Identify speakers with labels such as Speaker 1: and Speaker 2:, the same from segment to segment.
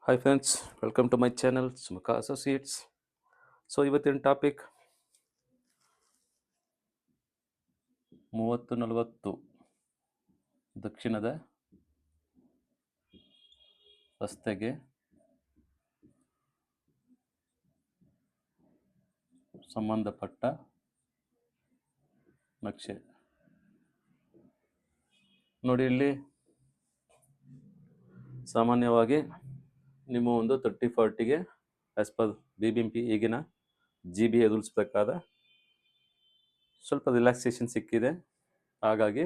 Speaker 1: Hi friends, welcome to my channel Sumukha associates. So ಇವತ್ತಿನ topic 30-40 ದಕ್ಷಿಣದ ರಸ್ತೆಗೆ ಸಂಬಂಧಪಟ್ಟ ನಕ್ಷೆ. ನೋಡಿ, ಇಲ್ಲಿ ಸಾಮಾನ್ಯವಾಗಿ ನಿಮ್ಮ ಒಂದು 30-40ಗೆ ಆ್ಯಸ್ ಪರ್ BBMP ಈಗಿನ GB ರೂಲ್ಸ್ ಪ್ರಕಾರ ಸ್ವಲ್ಪ ರಿಲ್ಯಾಕ್ಸೇಷನ್ ಸಿಕ್ಕಿದೆ. ಹಾಗಾಗಿ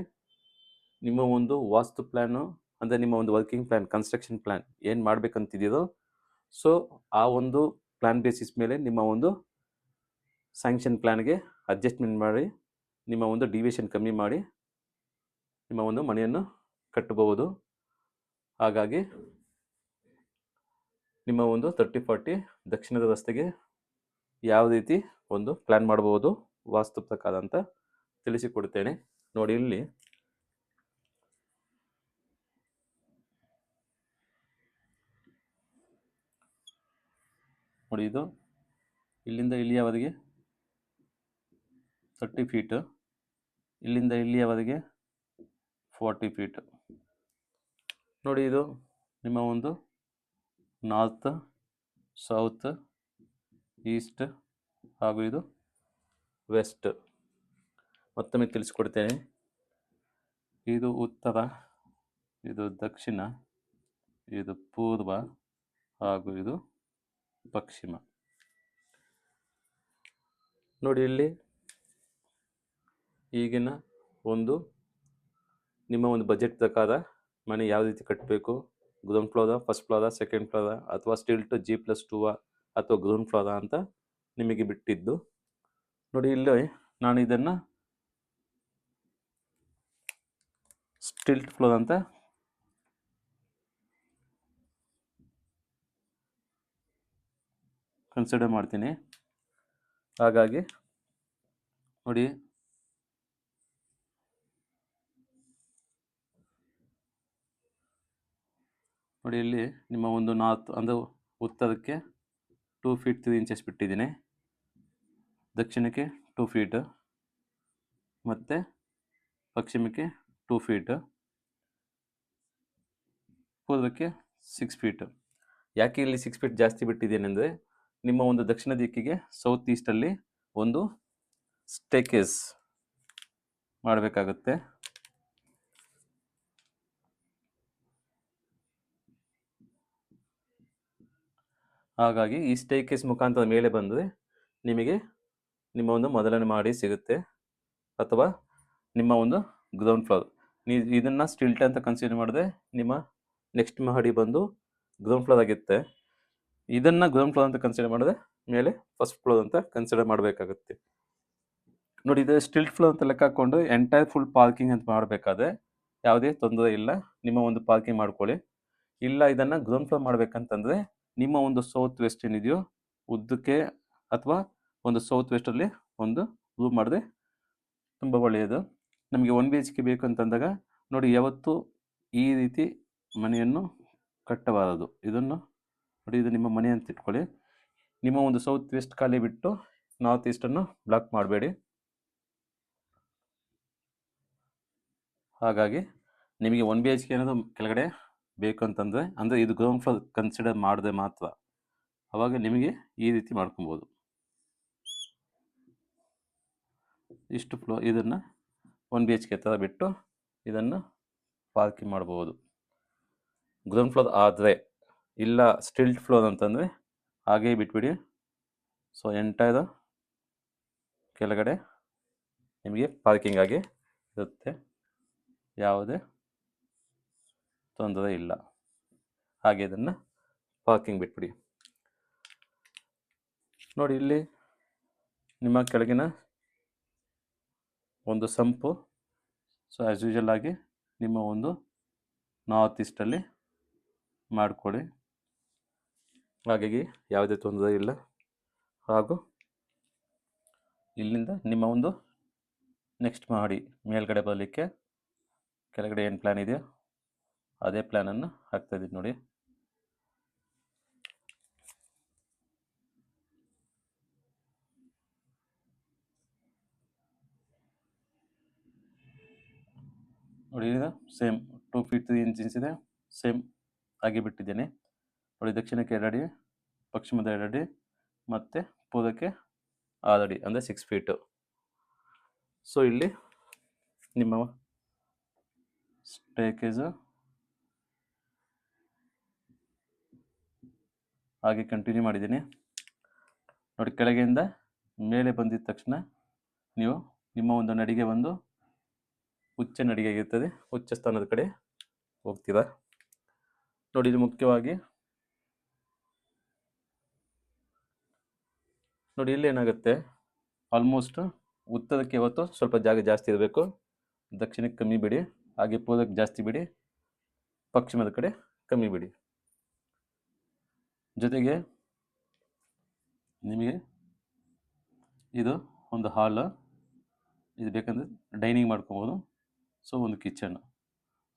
Speaker 1: ನಿಮ್ಮ ಒಂದು ವಾಸ್ತು ಪ್ಲ್ಯಾನು ಅಂದರೆ ನಿಮ್ಮ ಒಂದು ವರ್ಕಿಂಗ್ ಪ್ಲ್ಯಾನ್, ಕನ್ಸ್ಟ್ರಕ್ಷನ್ ಪ್ಲ್ಯಾನ್ ಏನು ಮಾಡಬೇಕಂತಿದ್ದೀರೋ, ಸೊ ಆ ಒಂದು ಪ್ಲ್ಯಾನ್ ಬೇಸಿಸ್ ಮೇಲೆ ನಿಮ್ಮ ಒಂದು ಸ್ಯಾಂಕ್ಷನ್ ಪ್ಲ್ಯಾನ್ಗೆ ಅಡ್ಜಸ್ಟ್ಮೆಂಟ್ ಮಾಡಿ ನಿಮ್ಮ ಒಂದು ಡಿವಿಯೇಷನ್ ಕಮ್ಮಿ ಮಾಡಿ ನಿಮ್ಮ ಒಂದು ಮನೆಯನ್ನು ಕಟ್ಟಬಹುದು. ಹಾಗಾಗಿ ನಿಮ್ಮ ಒಂದು 30-40 ದಕ್ಷಿಣದ ರಸ್ತೆಗೆ ಯಾವ ರೀತಿ ಒಂದು ಪ್ಲ್ಯಾನ್ ಮಾಡಬಹುದು ವಾಸ್ತು ಪ್ರಕಾರ ಅಂತ ತಿಳಿಸಿಕೊಡ್ತೇನೆ. ನೋಡಿ, ಇಲ್ಲಿ ನೋಡಿ, ಇದು ಇಲ್ಲಿಂದ ಇಲ್ಲಿಯವರೆಗೆ 30 ಫೀಟ್, ಇಲ್ಲಿಂದ ಇಲ್ಲಿಯವರೆಗೆ 40 ಫೀಟ್. ನೋಡಿ, ಇದು ನಿಮ್ಮ ಒಂದು ನಾರ್ತ್, ಸೌತ್, ಈಸ್ಟ್ ಹಾಗೂ ಇದು ವೆಸ್ಟ್. ಮತ್ತೊಮ್ಮೆ ತಿಳಿಸ್ಕೊಡ್ತೇನೆ. ಇದು ಉತ್ತರ, ಇದು ದಕ್ಷಿಣ, ಇದು ಪೂರ್ವ ಹಾಗೂ ಇದು ಪಶ್ಚಿಮ. ನೋಡಿ, ಇಲ್ಲಿ ಈಗಿನ ಒಂದು ನಿಮ್ಮ ಒಂದು ಬಜೆಟ್ ಪ್ರಕಾರ ಮನೆ ಯಾವ ರೀತಿ ಕಟ್ಟಬೇಕು, ground flora, first flora, second flora, ಅಥವಾ ಸ್ಟಿಲ್ಟ್ G+2 ಅಥವಾ ಗ್ರೌಂಡ್ ಫ್ಲೋರಾ ಅಂತ ನಿಮಗೆ ಬಿಟ್ಟಿದ್ದು. ನೋಡಿ, ಇಲ್ಲಿ ನಾನು ಇದನ್ನು ಸ್ಟಿಲ್ಟ್ ಫ್ಲೋರ್ ಅಂತ ಕನ್ಸಿಡರ್ ಮಾಡ್ತೀನಿ. ಹಾಗಾಗಿ ನೋಡಿ, ಇಲ್ಲಿ ನಿಮ್ಮ ಒಂದು ನಾರ್ತ್ ಅಂದರೆ ಉತ್ತರಕ್ಕೆ 2 ಫೀಟ್ 3 ಇಂಚಸ್ ಬಿಟ್ಟಿದ್ದೀನಿ, ದಕ್ಷಿಣಕ್ಕೆ 2 ಫೀಟ್ ಮತ್ತು ಪಶ್ಚಿಮಕ್ಕೆ 2 ಫೀಟ್, ಪೂರ್ವಕ್ಕೆ 6 ಫೀಟ್. ಯಾಕೆ ಇಲ್ಲಿ 6 ಫೀಟ್ ಜಾಸ್ತಿ ಬಿಟ್ಟಿದ್ದೇನೆ ಅಂದರೆ, ನಿಮ್ಮ ಒಂದು ದಕ್ಷಿಣ ದಿಕ್ಕಿಗೆ ಸೌತ್ ಈಸ್ಟಲ್ಲಿ ಒಂದು ಸ್ಟೇಕೇಸ್ ಮಾಡಬೇಕಾಗುತ್ತೆ. ಹಾಗಾಗಿ ಈ ಸ್ಟೇಕೇಸ್ ಮುಖಾಂತರ ಮೇಲೆ ಬಂದರೆ ನಿಮಗೆ ನಿಮ್ಮ ಒಂದು ಮೊದಲನೇ ಮಾಡಿ ಸಿಗುತ್ತೆ, ಅಥವಾ ನಿಮ್ಮ ಒಂದು ಗ್ರೌಂಡ್ ಫ್ಲೋರ್. ನೀವು ಇದನ್ನು ಸ್ಟಿಲ್ಟ್ ಅಂತ ಕನ್ಸಿಡರ್ ಮಾಡಿದ್ರೆ ನಿಮ್ಮ ನೆಕ್ಸ್ಟ್ ಮಹಡಿ ಬಂದು ಗ್ರೌಂಡ್ ಫ್ಲೋರ್ ಆಗಿರುತ್ತೆ. ಇದನ್ನು ಗ್ರೌಂಡ್ ಫ್ಲೋರ್ ಅಂತ ಕನ್ಸಿಡರ್ ಮಾಡಿದ್ರೆ ಮೇಲೆ ಫಸ್ಟ್ ಫ್ಲೋರ್ ಅಂತ ಕನ್ಸಿಡರ್ ಮಾಡಬೇಕಾಗುತ್ತೆ. ನೋಡಿ, ಇದು ಸ್ಟಿಲ್ಟ್ ಫ್ಲೋರ್ ಅಂತ ಲೆಕ್ಕ ಹಾಕ್ಕೊಂಡು ಎಂಟೈರ್ ಫುಲ್ ಪಾರ್ಕಿಂಗ್ ಅಂತ ಮಾಡಬೇಕಾದ್ರೆ ಯಾವುದೇ ತೊಂದರೆ ಇಲ್ಲ, ನಿಮ್ಮ ಒಂದು ಪಾರ್ಕಿಂಗ್ ಮಾಡ್ಕೊಳ್ಳಿ. ಇಲ್ಲ ಇದನ್ನು ಗ್ರೌಂಡ್ ಫ್ಲೋರ್ ಮಾಡಬೇಕಂತಂದರೆ ನಿಮ್ಮ ಒಂದು ಸೌತ್ ವೆಸ್ಟ್ ಏನಿದೆಯೋ ಉದ್ದಕ್ಕೆ ಅಥವಾ ಒಂದು ಸೌತ್ ವೆಸ್ಟಲ್ಲಿ ಒಂದು ರೂಮ್ ಮಾಡಿದ್ರೆ ತುಂಬ ಒಳ್ಳೆಯದು. ನಮಗೆ 1 BHK ಬೇಕು ಅಂತಂದಾಗ ನೋಡಿ, ಯಾವತ್ತೂ ಈ ರೀತಿ ಮನೆಯನ್ನು ಕಟ್ಟಬಾರದು. ಇದನ್ನು ನೋಡಿ, ಇದು ನಿಮ್ಮ ಮನೆ ಅಂತ ಇಟ್ಕೊಳ್ಳಿ. ನಿಮ್ಮ ಒಂದು ಸೌತ್ ವೆಸ್ಟ್ ಖಾಲಿ ಬಿಟ್ಟು ನಾರ್ತ್ ಈಸ್ಟನ್ನು ಬ್ಲಾಕ್ ಮಾಡಬೇಡಿ. ಹಾಗಾಗಿ ನಿಮಗೆ 1 BHK ಅನ್ನೋದು ಕೆಳಗಡೆ ಬೇಕು ಅಂತಂದರೆ, ಅಂದರೆ ಇದು ಗ್ರೌಂಡ್ ಫ್ಲೋರ್ ಕನ್ಸಿಡರ್ ಮಾಡಿದ್ರೆ ಮಾತ್ರ, ಆವಾಗ ನಿಮಗೆ ಈ ರೀತಿ ಮಾಡ್ಕೊಬೋದು. ಇಷ್ಟು ಫ್ಲೋರ್ ಇದನ್ನು 1 BHK ಥರ ಬಿಟ್ಟು ಇದನ್ನು ಪಾರ್ಕಿಂಗ್ ಮಾಡ್ಬೋದು ಗ್ರೌಂಡ್ ಫ್ಲೋರ್ ಆದರೆ. ಇಲ್ಲ ಸ್ಟಿಲ್ಟ್ ಫ್ಲೋರ್ ಅಂತಂದರೆ ಹಾಗೇ ಬಿಟ್ಬಿಡಿ. ಸೊ ಎಂಟೈರ್ ಕೆಳಗಡೆ ನಿಮಗೆ ಪಾರ್ಕಿಂಗ್ ಆಗಿ ಇರುತ್ತೆ, ಯಾವುದೇ ತೊಂದರೆ ಇಲ್ಲ. ಹಾಗೆ ಇದನ್ನು ಪಾರ್ಕಿಂಗ್ ಬಿಟ್ಬಿಡಿ. ನೋಡಿ, ಇಲ್ಲಿ ನಿಮ್ಮ ಕೆಳಗಿನ ಒಂದು ಸಂಪು, ಸೊ ಆ್ಯಸ್ ಯೂಶಲ್ ಆಗಿ ನಿಮ್ಮ ಒಂದು ನಾರ್ತ್ ಈಸ್ಟಲ್ಲಿ ಮಾಡಿಕೊಡಿ. ಹಾಗಾಗಿ ಯಾವುದೇ ತೊಂದರೆ ಇಲ್ಲ. ಹಾಗೂ ಇಲ್ಲಿಂದ ನಿಮ್ಮ ಒಂದು ನೆಕ್ಸ್ಟ್ ಮಾಡಿ ಮೇಲ್ಗಡೆ ಬರಲಿಕ್ಕೆ ಕೆಳಗಡೆ ಏನು ಪ್ಲ್ಯಾನ್ ಇದೆಯೋ ಅದೇ ಪ್ಲ್ಯಾನನ್ನು ಹಾಕ್ತಾಯಿದ್ದೀನಿ. ನೋಡಿ, ನೋಡಿ ಇದು ಸೇಮ್ 2 feet 3 inches ಇದೆ, ಸೇಮ್ ಹಾಗೆ ಬಿಟ್ಟಿದ್ದೇನೆ. ನೋಡಿ ದಕ್ಷಿಣಕ್ಕೆ 2 ಅಡಿ, ಪಶ್ಚಿಮದ 2 ಅಡಿ ಮತ್ತು ಪೂರ್ವಕ್ಕೆ 6 ಅಡಿ ಅಂದರೆ 6 feet. ಸೊ ಇಲ್ಲಿ ನಿಮ್ಮ ಸ್ಟೇರ್ಕೇಸು ಹಾಗೆ ಕಂಟಿನ್ಯೂ ಮಾಡಿದ್ದೀನಿ. ನೋಡಿ ಕೆಳಗೆಯಿಂದ ಮೇಲೆ ಬಂದಿದ ತಕ್ಷಣ ನೀವು ನಿಮ್ಮ ಒಂದು ನಡಿಗೆ ಒಂದು ಉಚ್ಚ ನಡಿಗೆ ಆಗಿರ್ತದೆ, ಉಚ್ಚ ಸ್ಥಾನದ ಕಡೆ ಹೋಗ್ತೀರಾ. ನೋಡಿ ಇದು ಮುಖ್ಯವಾಗಿ ನೋಡಿ ಇಲ್ಲಿ ಏನಾಗುತ್ತೆ, ಆಲ್ಮೋಸ್ಟ್ ಉತ್ತರಕ್ಕೆ ಇವತ್ತು ಸ್ವಲ್ಪ ಜಾಗ ಜಾಸ್ತಿ ಇರಬೇಕು, ದಕ್ಷಿಣಕ್ಕೆ ಕಮ್ಮಿ ಬಿಡಿ, ಹಾಗೆ ಪೂರ್ವಕ್ಕೆ ಜಾಸ್ತಿ ಬಿಡಿ, ಪಶ್ಚಿಮದ ಕಡೆ ಕಮ್ಮಿ ಬಿಡಿ. ಜೊತೆಗೆ ನಿಮಗೆ ಇದು ಒಂದು ಹಾಲ್, ಇದು ಬೇಕಂದರೆ ಡೈನಿಂಗ್ ಮಾಡ್ಕೊಬೋದು. ಸೊ ಒಂದು ಕಿಚನ್.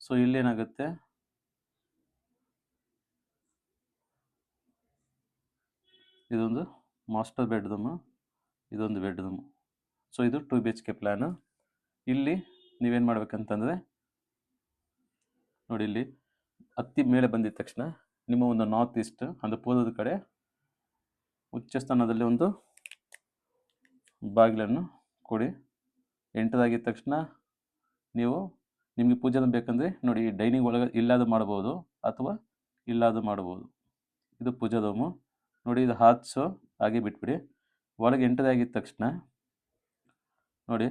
Speaker 1: ಸೊ ಇಲ್ಲೇನಾಗುತ್ತೆ, ಇದೊಂದು ಮಾಸ್ಟರ್ ಬೆಡ್ರೂಮು, ಇದೊಂದು ಬೆಡ್ರೂಮು. ಸೊ ಇದು 2 BHK ಪ್ಲ್ಯಾನು. ಇಲ್ಲಿ ನೀವೇನು ಮಾಡ್ಬೇಕಂತಂದರೆ ನೋಡಿ, ಇಲ್ಲಿ ಹತ್ತಿ ಮೇಲೆ ಬಂದಿದ ತಕ್ಷಣ ನಿಮ್ಮ ಒಂದು ನಾರ್ತ್ ಈಸ್ಟ್ ಅಂದರೆ ಪೂರ್ವದ ಕಡೆ ಉಚ್ಚ ಸ್ಥಾನದಲ್ಲಿ ಒಂದು ಬಾಗಿಲನ್ನು ಕೊಡಿ. ಎಂಟರಾಗಿದ ತಕ್ಷಣ ನೀವು ನಿಮಗೆ ಪೂಜೆ ಬೇಕಂದರೆ ನೋಡಿ, ಡೈನಿಂಗ್ ಒಳಗೆ ಇಲ್ಲಾದರೂ ಮಾಡ್ಬೋದು ಅಥವಾ ಇಲ್ಲಾದರೂ ಮಾಡ್ಬೋದು. ಇದು ಪೂಜಾ ರೂಮು. ನೋಡಿ ಇದು ಹಾರ್ಟ್ಸು ಹಾಗೆ ಬಿಟ್ಬಿಡಿ. ಒಳಗೆ ಎಂಟರ್ ಆಗಿದ ತಕ್ಷಣ ನೋಡಿ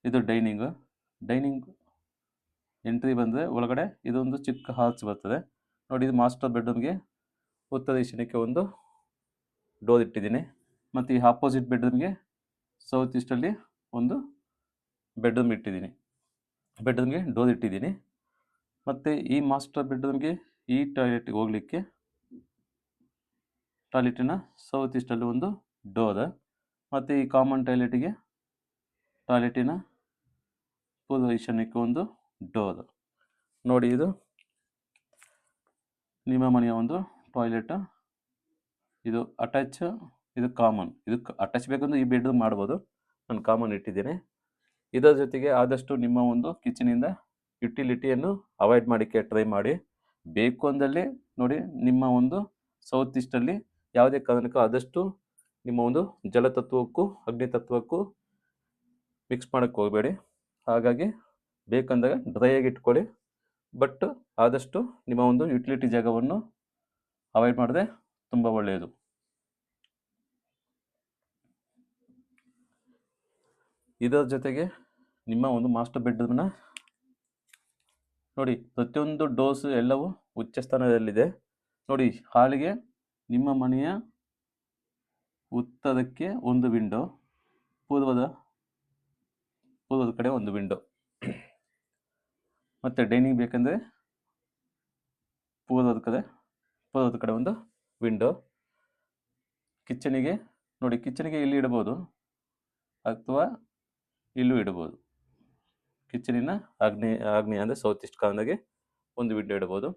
Speaker 1: ಇದು ಡೈನಿಂಗು. ಡೈನಿಂಗ್ ಎಂಟ್ರಿ ಬಂದರೆ ಒಳಗಡೆ ಇದೊಂದು ಚಿಕ್ಕ ಹಾಲ್ಸ್ ಬರ್ತದೆ. ನೋಡಿ ಇದು ಮಾಸ್ಟರ್ ಬೆಡ್ರೂಮ್ಗೆ ಉತ್ತರ ಈಶಾನ್ಯಕ್ಕೆ ಒಂದು ಡೋರ್ ಇಟ್ಟಿದ್ದೀನಿ. ಮತ್ತು ಈ ಆಪೋಸಿಟ್ ಬೆಡ್ರೂಮ್ಗೆ ಸೌತ್ ಈಸ್ಟಲ್ಲಿ ಒಂದು ಬೆಡ್ರೂಮ್ ಇಟ್ಟಿದ್ದೀನಿ, ಬೆಡ್ರೂಮ್ಗೆ ಡೋರ್ ಇಟ್ಟಿದ್ದೀನಿ. ಮತ್ತು ಈ ಮಾಸ್ಟರ್ ಬೆಡ್ರೂಮ್ಗೆ ಈ ಟಾಯ್ಲೆಟ್ಗೆ ಹೋಗಲಿಕ್ಕೆ ಟಾಯ್ಲೆಟಿನ ಸೌತ್ ಈಸ್ಟಲ್ಲಿ ಒಂದು ಡೋರ್, ಮತ್ತು ಈ ಕಾಮನ್ ಟಾಯ್ಲೆಟಿನ ಪೂರ್ವ ಈಶಾನ್ಯಕ್ಕೆ ಒಂದು ಡೋರ್. ನೋಡಿ ಇದು ನಿಮ್ಮ ಮನೆಯ ಒಂದು ಟಾಯ್ಲೆಟ್. ಇದು ಅಟ್ಯಾಚ್, ಇದು ಕಾಮನ್. ಇದು ಅಟ್ಯಾಚ್ ಬೇಕಂದ್ರೆ ಈ ಬೆಡ್ರೂಮ್ ಮಾಡ್ಬೋದು, ನಾನು ಕಾಮನ್ ಇಟ್ಟಿದ್ದೇನೆ. ಇದರ ಜೊತೆಗೆ ಆದಷ್ಟು ನಿಮ್ಮ ಒಂದು ಕಿಚನಿಂದ ಯುಟಿಲಿಟಿಯನ್ನು ಅವಾಯ್ಡ್ ಮಾಡೋಕ್ಕೆ ಟ್ರೈ ಮಾಡಿ. ಬೇಕು ಅಂದಲ್ಲಿ ನೋಡಿ ನಿಮ್ಮ ಒಂದು ಸೌತ್ ಈಸ್ಟಲ್ಲಿ ಯಾವುದೇ ಕಾರಣಕ್ಕೂ ಆದಷ್ಟು ನಿಮ್ಮ ಒಂದು ಜಲತತ್ವಕ್ಕೂ ಅಗ್ನಿತತ್ವಕ್ಕೂ ಮಿಕ್ಸ್ ಮಾಡೋಕ್ಕೆ ಹೋಗಬೇಡಿ. ಹಾಗಾಗಿ ಬೇಕಂದಾಗ ಡ್ರೈ ಆಗಿ ಇಟ್ಕೊಳ್ಳಿ. ಬಟ್ ಆದಷ್ಟು ನಿಮ್ಮ ಒಂದು ಯುಟಿಲಿಟಿ ಜಾಗವನ್ನು ಅವಾಯ್ಡ್ ಮಾಡಿದ್ರೆ ತುಂಬ ಒಳ್ಳೆಯದು. ಇದರ ಜೊತೆಗೆ ನಿಮ್ಮ ಒಂದು ಮಾಸ್ಟರ್ ಬೆಡ್ರೂಮ್ನ ನೋಡಿ, ಪ್ರತಿಯೊಂದು ಡೋರ್ಸು ಎಲ್ಲವೂ ಉಚ್ಚ ಸ್ಥಾನದಲ್ಲಿದೆ. ನೋಡಿ ಹಾಲಿಗೆ ನಿಮ್ಮ ಮನೆಯ ಉತ್ತರಕ್ಕೆ ಒಂದು ವಿಂಡೋ, ಪೂರ್ವದ ಕಡೆ ಒಂದು ವಿಂಡೋ, ಮತ್ತು ಡೈನಿಂಗ್ ಬೇಕಂದರೆ ಪೂರ್ವದ ಕಡೆ ಒಂದು ವಿಂಡೋ. ಕಿಚನಿಗೆ ನೋಡಿ, ಕಿಚನಿಗೆ ಇಲ್ಲಿ ಇಡ್ಬೋದು ಅಥವಾ ಇಲ್ಲೂ ಇಡ್ಬೋದು. ಕಿಚನಿನ ಆಗ್ನೇಯ ಅಂದರೆ ಸೌತ್ ಈಸ್ಟ್ ಕಾರ್ನರ್ಗೆ ಒಂದು ವಿಂಡೋ ಇಡ್ಬೋದು.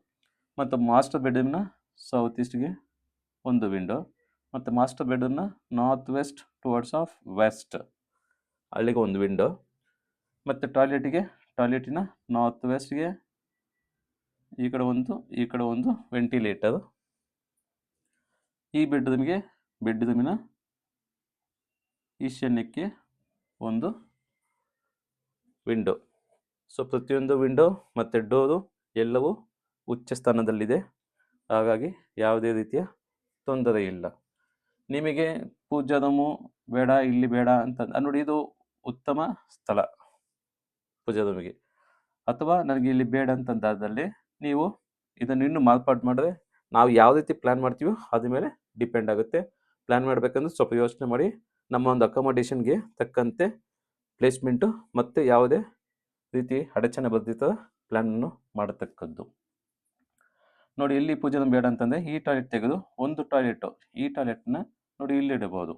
Speaker 1: ಮತ್ತು ಮಾಸ್ಟರ್ ಬೆಡ್ರೂಮ್ನ ಸೌತ್ ಈಸ್ಟ್ಗೆ ಒಂದು ವಿಂಡೋ, ಮತ್ತು ಮಾಸ್ಟರ್ ಬೆಡ್ರೂಮ್ನ north west towards of west ಅಲ್ಲಿಗೆ ಒಂದು ವಿಂಡೋ, ಮತ್ತು ಟಾಯ್ಲೆಟಿನ ನಾರ್ತ್ ವೆಸ್ಟ್ಗೆ ಈ ಕಡೆ ಒಂದು ವೆಂಟಿಲೇಟರ್. ಈ ಬೆಡ್ರೂಮಿನ ಈಶಾನ್ಯಕ್ಕೆ ಒಂದು ವಿಂಡೋ. ಸೊ ಪ್ರತಿಯೊಂದು ವಿಂಡೋ ಮತ್ತು ಡೋರು ಎಲ್ಲವೂ ಉಚ್ಚ ಸ್ಥಾನದಲ್ಲಿದೆ. ಹಾಗಾಗಿ ಯಾವುದೇ ರೀತಿಯ ತೊಂದರೆ ಇಲ್ಲ. ನಿಮಗೆ ಪೂಜಾ ರೂಮು ಬೇಡ, ಇಲ್ಲಿ ಬೇಡ ಅಂತ ನೋಡಿ, ಇದು ಉತ್ತಮ ಸ್ಥಳ ಪೂಜಾ ರೂಮಿಗೆ. ಅಥವಾ ನನಗೆ ಇಲ್ಲಿ ಬೇಡ ಅಂತಂದಾದಲ್ಲಿ ನೀವು ಇದನ್ನು ಇನ್ನೂ ಮಾರ್ಪಾಡು ಮಾಡಿದ್ರೆ ನಾವು ಯಾವ ರೀತಿ ಪ್ಲ್ಯಾನ್ ಮಾಡ್ತೀವೋ ಅದ್ರ ಮೇಲೆ ಡಿಪೆಂಡ್ ಆಗುತ್ತೆ. ಪ್ಲ್ಯಾನ್ ಮಾಡಬೇಕಂದ್ರೆ ಸ್ವಲ್ಪ ಯೋಚನೆ ಮಾಡಿ ನಮ್ಮ ಒಂದು ಅಕಾಮಡೇಷನ್ಗೆ ತಕ್ಕಂತೆ ಪ್ಲೇಸ್ಮೆಂಟು ಮತ್ತು ಯಾವುದೇ ರೀತಿ ಅಡಚಣೆ ಬರ್ದಿದ್ದ ಪ್ಲ್ಯಾನನ್ನು ಮಾಡತಕ್ಕದ್ದು. ನೋಡಿ ಇಲ್ಲಿ ಪೂಜೆ ರೂಮ್ ಬೇಡ ಅಂತಂದರೆ ಈ ಟಾಯ್ಲೆಟ್ ತೆಗೆದು ಒಂದು ಟಾಯ್ಲೆಟು, ಈ ಟಾಯ್ಲೆಟ್ನ ನೋಡಿ ಇಲ್ಲಿ ಇಡಬಹುದು.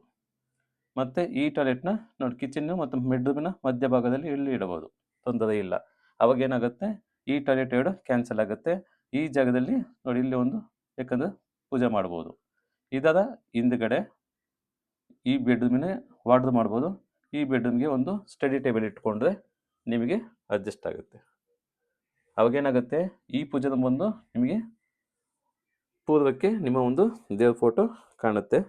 Speaker 1: ಮತ್ತು ಈ ಟಾಯ್ಲೆಟ್ನ ನೋಡಿ ಕಿಚನ್ನು ಮತ್ತು ಬೆಡ್ರೂಮಿನ ಮಧ್ಯಭಾಗದಲ್ಲಿ ಇಲ್ಲಿ ಇಡಬಹುದು, ತೊಂದರೆ ಇಲ್ಲ. ಅವಾಗೇನಾಗುತ್ತೆ, ಈ ಟಾಯ್ಲೆಟ್ 2 ಕ್ಯಾನ್ಸಲ್ ಆಗುತ್ತೆ. ಈ ಜಾಗದಲ್ಲಿ ನೋಡಿ ಇಲ್ಲಿ ಒಂದು ಯಾಕಂದರೆ ಪೂಜೆ ಮಾಡ್ಬೋದು. ಇದರ ಹಿಂದ್ಗಡೆ ಈ ಬೆಡ್ರೂಮಿನ ವಾರ್ಡ್ರೋಬ್ ಮಾಡ್ಬೋದು. ಈ ಬೆಡ್ರೂಮ್ಗೆ ಒಂದು ಸ್ಟಡಿ ಟೇಬಲ್ ಇಟ್ಕೊಂಡ್ರೆ ನಿಮಗೆ ಅಡ್ಜಸ್ಟ್ ಆಗುತ್ತೆ. ಅವಾಗೇನಾಗುತ್ತೆ, ಈ ಪೂಜೆದ ಬಂದು ನಿಮಗೆ ಪೂರ್ವಕ್ಕೆ ನಿಮ್ಮ ಒಂದು ದೇವ್ರ ಫೋಟೋ ಕಾಣುತ್ತೆ.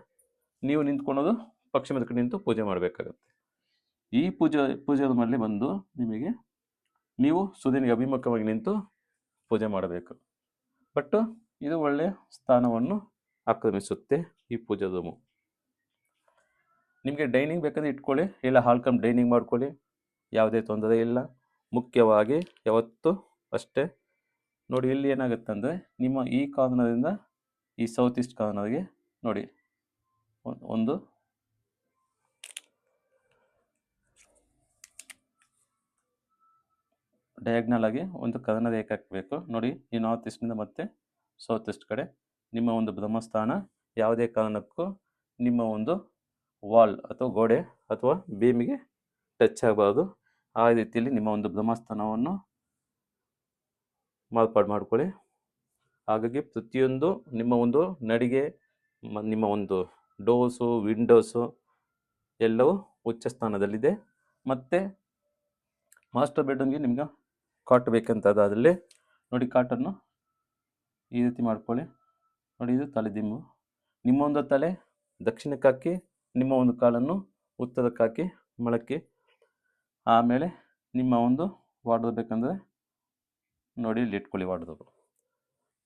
Speaker 1: ನೀವು ನಿಂತ್ಕೊಳ್ಳೋದು ಪಶ್ಚಿಮದ ಕಡೆ ನಿಂತು ಪೂಜೆ ಮಾಡಬೇಕಾಗುತ್ತೆ. ಈ ಪೂಜೆದ ಮೇಲೆ ಬಂದು ನಿಮಗೆ ನೀವು ಸೂರ್ಯನಿಗೆ ಅಭಿಮುಖವಾಗಿ ನಿಂತು ಪೂಜೆ ಮಾಡಬೇಕು. ಬಟ್ ಇದು ಒಳ್ಳೆಯ ಸ್ಥಾನವನ್ನು ಆಕ್ರಮಿಸುತ್ತೆ ಈ ಪೂಜಾ ರೂಮು. ನಿಮಗೆ ಡೈನಿಂಗ್ ಬೇಕಂದ್ರೆ ಇಟ್ಕೊಳ್ಳಿ, ಇಲ್ಲ ಹಾಲ್ ಕಮ್ ಡೈನಿಂಗ್ ಮಾಡ್ಕೊಳ್ಳಿ, ಯಾವುದೇ ತೊಂದರೆ ಇಲ್ಲ. ಮುಖ್ಯವಾಗಿ ಯಾವತ್ತು ಅಷ್ಟೇ ನೋಡಿ, ಇಲ್ಲಿ ಏನಾಗುತ್ತೆ ಅಂದರೆ ನಿಮ್ಮ ಈ ಕಾರ್ನರಿಂದ ಈ ಸೌತ್ ಈಸ್ಟ್ ಕಾರ್ನರ್ಗೆ ನೋಡಿ ಒಂದು ಡಯಾಗ್ನಲ್ ಆಗಿ ಒಂದು ಕರ್ನ ರೇಖೆ ಹಾಕಬೇಕು. ನೋಡಿ, ಈ ನಾರ್ತ್ ಈಸ್ಟ್ನಿಂದ ಮತ್ತೆ ಸೌತ್ ಈಸ್ಟ್ ಕಡೆ ನಿಮ್ಮ ಒಂದು ಬ್ರಹ್ಮಸ್ಥಾನ ಯಾವುದೇ ಕಾರಣಕ್ಕೂ ನಿಮ್ಮ ಒಂದು ವಾಲ್ ಅಥವಾ ಗೋಡೆ ಅಥವಾ ಬೀಮಿಗೆ ಟಚ್ ಆಗಬಾರ್ದು. ಆ ರೀತಿಯಲ್ಲಿ ನಿಮ್ಮ ಒಂದು ಬ್ರಹ್ಮಸ್ಥಾನವನ್ನು ಮಾರ್ಪಾಡು ಮಾಡ್ಕೊಳ್ಳಿ. ಹಾಗಾಗಿ ಪ್ರತಿಯೊಂದು ನಿಮ್ಮ ಒಂದು ನಡಿಗೆ, ನಿಮ್ಮ ಒಂದು ಡೋರ್ಸು, ವಿಂಡೋಸು ಎಲ್ಲವೂ ಉಚ್ಚ ಸ್ಥಾನದಲ್ಲಿದೆ. ಮತ್ತು ಮಾಸ್ಟರ್ ಬೆಡ್ರೂಮ್ಗೆ ನಿಮ್ಗೆ ಕಾಟ್ ಬೇಕಂತದಾದಲ್ಲಿ ನೋಡಿ, ಕಾಟನ್ನು ಈ ರೀತಿ ಮಾಡ್ಕೊಳ್ಳಿ. ನೋಡಿ, ಇದು ತಲೆದಿಂಬು. ನಿಮ್ಮ ಒಂದು ತಲೆ ದಕ್ಷಿಣಕ್ಕೆ ಹಾಕಿ, ನಿಮ್ಮ ಒಂದು ಕಾಲನ್ನು ಉತ್ತರಕ್ಕೆ ಹಾಕಿ ಮಳಕ್ಕೆ. ಆಮೇಲೆ ನಿಮ್ಮ ಒಂದು ವಾರ್ಡ್ರೋಬ್ ಬೇಕಂದರೆ ನೋಡಿ ಇಲ್ಲಿ ಇಟ್ಕೊಳ್ಳಿ ವಾರ್ಡ್ರೋಬು.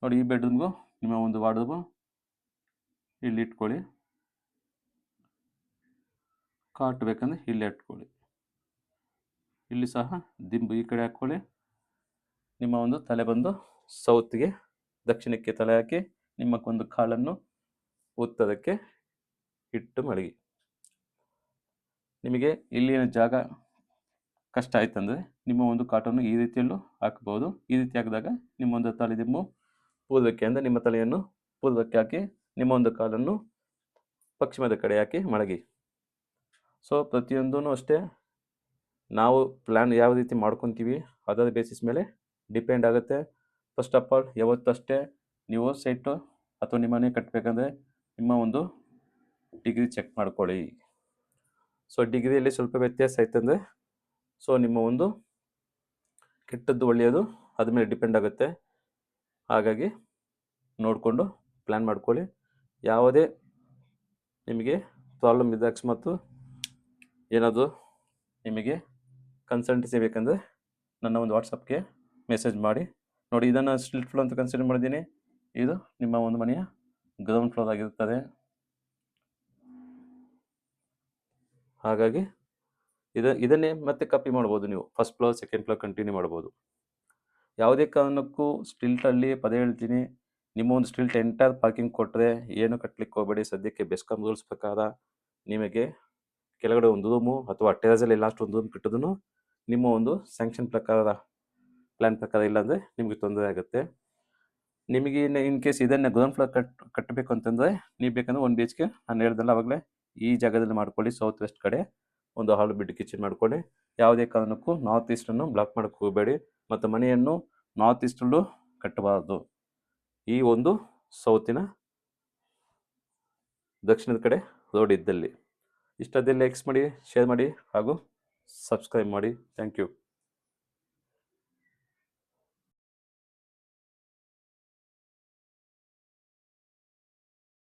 Speaker 1: ನೋಡಿ, ಈ ಬೆಡ್ರೂಮ್ಗೂ ನಿಮ್ಮ ಒಂದು ವಾರ್ಡ್ರೋಬು ಇಲ್ಲಿ ಇಟ್ಕೊಳ್ಳಿ. ಕಾಟ್ ಬೇಕಂದರೆ ಇಲ್ಲೇ ಇಟ್ಕೊಳ್ಳಿ. ಇಲ್ಲಿ ಸಹ ದಿಂಬು ಈ ಕಡೆ ಹಾಕ್ಕೊಳ್ಳಿ. ನಿಮ್ಮ ಒಂದು ತಲೆ ಬಂದು ಸೌತ್ಗೆ, ದಕ್ಷಿಣಕ್ಕೆ ತಲೆ ಹಾಕಿ ನಿಮ್ಮ ಒಂದು ಕಾಲನ್ನು ಉತ್ತರಕ್ಕೆ ಇಟ್ಟು ಮಲಗಿ. ನಿಮಗೆ ಇಲ್ಲಿನ ಜಾಗ ಕಷ್ಟ ಆಯ್ತಂದರೆ ನಿಮ್ಮ ಒಂದು ಕಾಟನ್ನು ಈ ರೀತಿಯಲ್ಲೂ ಹಾಕ್ಬೋದು. ಈ ರೀತಿ ಹಾಕಿದಾಗ ನಿಮ್ಮ ಒಂದು ತಲೆದಿಂಬು ಪೂರ್ವಕ್ಕೆ, ಅಂದರೆ ನಿಮ್ಮ ತಲೆಯನ್ನು ಪೂರ್ವಕ್ಕೆ ಹಾಕಿ ನಿಮ್ಮ ಒಂದು ಕಾಲನ್ನು ಪಶ್ಚಿಮದ ಕಡೆ ಹಾಕಿ ಮಲಗಿ. ಸೊ ಪ್ರತಿಯೊಂದೂ ಅಷ್ಟೇ ನಾವು ಪ್ಲ್ಯಾನ್ ಯಾವ ರೀತಿ ಮಾಡ್ಕೊತೀವಿ ಅದರ ಬೇಸಿಸ್ ಮೇಲೆ ಡಿಪೆಂಡ್ ಆಗುತ್ತೆ. ಫಸ್ಟ್ ಆಫ್ ಆಲ್ ಯಾವತ್ತಷ್ಟೇ ನೀವು ಸೈಟು ಅಥವಾ ನಿಮ್ಮ ಮನೆ ಕಟ್ಟಬೇಕಂದ್ರೆ ನಿಮ್ಮ ಒಂದು ಡಿಗ್ರಿ ಚೆಕ್ ಮಾಡ್ಕೊಳ್ಳಿ. ಸೊ ಡಿಗ್ರಿಯಲ್ಲಿ ಸ್ವಲ್ಪ ವ್ಯತ್ಯಾಸ ಆಯ್ತಂದರೆ ಸೊ ನಿಮ್ಮ ಒಂದು ಕೆಟ್ಟದ್ದು ಒಳ್ಳೆಯದು ಅದ್ರ ಮೇಲೆ ಡಿಪೆಂಡ್ ಆಗುತ್ತೆ. ಹಾಗಾಗಿ ನೋಡಿಕೊಂಡು ಪ್ಲ್ಯಾನ್ ಮಾಡ್ಕೊಳ್ಳಿ. ಯಾವುದೇ ನಿಮಗೆ ಪ್ರಾಬ್ಲಮ್ ಇದೆ, ಅಕಸ್ಮಾತ್ ಏನಾದರೂ ನಿಮಗೆ ಕನ್ಸಲ್ಟೆನ್ಸಿ ಬೇಕಂದರೆ ನನ್ನ ಒಂದು ವಾಟ್ಸಪ್ಗೆ ಮೆಸೇಜ್ ಮಾಡಿ. ನೋಡಿ, ಇದನ್ನು ಸ್ಟಿಲ್ಟ್ ಫ್ಲೋರ್ ಅಂತ ಕನ್ಸಿಡರ್ ಮಾಡಿದ್ದೀನಿ. ಇದು ನಿಮ್ಮ ಒಂದು ಮನೆಯ ಗ್ರೌಂಡ್ ಫ್ಲೋರ್ ಆಗಿರುತ್ತದೆ. ಹಾಗಾಗಿ ಇದನ್ನೇ ಮತ್ತೆ ಕಾಪಿ ಮಾಡ್ಬೋದು. ನೀವು first floor, second floor continue ಮಾಡ್ಬೋದು. ಯಾವುದೇ ಕಾರಣಕ್ಕೂ ಸ್ಟಿಲ್ಟಲ್ಲಿ ಪದೇ ಹೇಳ್ತೀನಿ, ನಿಮ್ಮ ಒಂದು ಸ್ಟಿಲ್ಟ್ ಎಂಟೈರ್ ಪಾರ್ಕಿಂಗ್ ಕೊಟ್ಟರೆ ಏನು ಕಟ್ಟಲಿಕ್ಕೆ ಹೋಗಬೇಡಿ. ಸದ್ಯಕ್ಕೆ ಬೆಸ್ಕಾಂ ರೂಲ್ಸ್ ಪ್ರಕಾರ ನಿಮಗೆ ಕೆಳಗಡೆ ಒಂದು ರೂಮು ಅಥವಾ ಟೆರಸಲ್ಲಿ ಲಾಸ್ಟ್ ಒಂದು ರೂಮ್ ಕಟ್ಟೋದು ನಿಮ್ಮ ಒಂದು ಸ್ಯಾಂಕ್ಷನ್ ಪ್ರಕಾರ, ಪ್ಲ್ಯಾನ್ ಪ್ರಕಾರ, ಇಲ್ಲಾಂದರೆ ನಿಮಗೆ ತೊಂದರೆ ಆಗುತ್ತೆ. ನಿಮಗೆ ಇನ್ ಕೇಸ್ ಇದನ್ನು ಗ್ರೌಂಡ್ ಫ್ಲೋರ್ ಕಟ್ಟಬೇಕು ಅಂತಂದರೆ ನೀವು ಬೇಕಂದರೆ 1 BHK ನಾನು ಹೇಳ್ದಲ್ಲ ಆವಾಗಲೇ ಈ ಜಾಗದಲ್ಲಿ ಮಾಡ್ಕೊಳ್ಳಿ. ಸೌತ್ ವೆಸ್ಟ್ ಕಡೆ ಒಂದು ಹಾಲ್ ಬಿಡ್ ಕಿಚನ್ ಮಾಡ್ಕೊಳ್ಳಿ. ಯಾವುದೇ ಕಾರಣಕ್ಕೂ ನಾರ್ತ್ ಈಸ್ಟನ್ನು ಬ್ಲಾಕ್ ಮಾಡೋಕ್ಕೆ ಹೋಗಬೇಡಿ ಮತ್ತು ಮನೆಯನ್ನು ನಾರ್ತ್ ಈಸ್ಟಲ್ಲೂ ಕಟ್ಟಬಾರ್ದು. ಈ ಒಂದು ಸೌತಿನ ದಕ್ಷಿಣದ ಕಡೆ ರೋಡ್ ಇದ್ದಲ್ಲಿ. ಇಷ್ಟದಲ್ಲಿ ಲೈಕ್ಸ್ ಮಾಡಿ, ಶೇರ್ ಮಾಡಿ ಹಾಗೂ ಸಬ್ಸ್ಕ್ರೈಬ್ ಮಾಡಿ. Thank you.